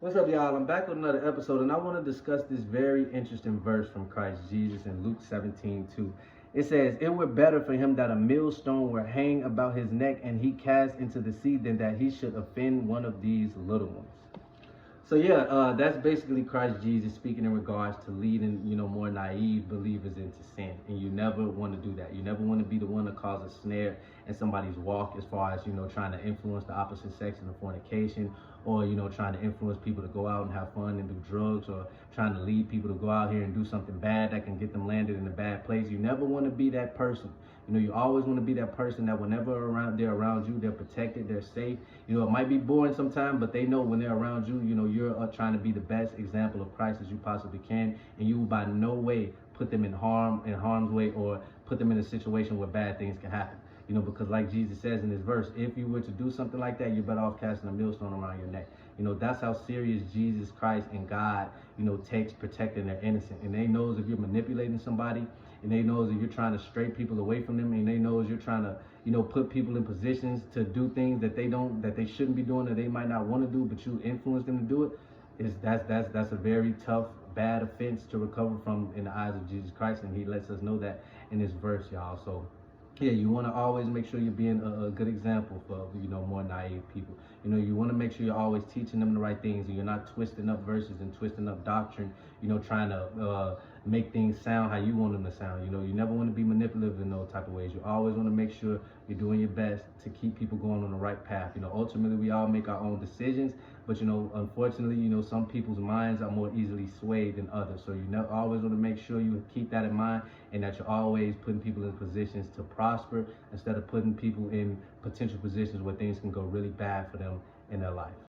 What's up, y'all? I'm back with another episode, and I want to discuss this very interesting verse from Christ Jesus in Luke 17:2. It says, "It were better for him that a millstone were hang about his neck and he cast into the sea than that he should offend one of these little ones." So yeah, that's basically Christ Jesus speaking in regards to leading, more naive believers into sin. And you never want to do that. You never want to be the one to cause a snare in somebody's walk as far as, trying to influence the opposite sex in the fornication, or, trying to influence people to go out and have fun and do drugs, or trying to lead people to go out here and do something bad that can get them landed in a bad place. You never want to be that person. You always want to be that person that whenever they're around you, they're protected, they're safe. It might be boring sometimes, but they know when they're around you, you're trying to be the best example of Christ as you possibly can, and you will by no way put them in harm's way, or put them in a situation where bad things can happen. Because like Jesus says in this verse, if you were to do something like that, you're better off casting a millstone around your neck. That's how serious Jesus Christ and God, takes protecting their innocent. And they knows if you're manipulating somebody, and they knows if you're trying to stray people away from them, and they knows you're trying to, put people in positions to do things that they shouldn't be doing, that they might not want to do, but you influence them to do it. That's a very tough, bad offense to recover from in the eyes of Jesus Christ, and he lets us know that in this verse, y'all. So yeah, you want to always make sure you're being a good example for, more naive people. You want to make sure you're always teaching them the right things, and you're not twisting up verses and twisting up doctrine, trying to make things sound how you want them to sound. You never want to be manipulative in those type of ways. You always want to make sure you're doing your best to keep people going on the right path. Ultimately, we all make our own decisions, but, unfortunately, some people's minds are more easily swayed than others. So always want to make sure you keep that in mind, and that you're always putting people in positions to prosper instead of putting people in potential positions where things can go really bad for them in their life.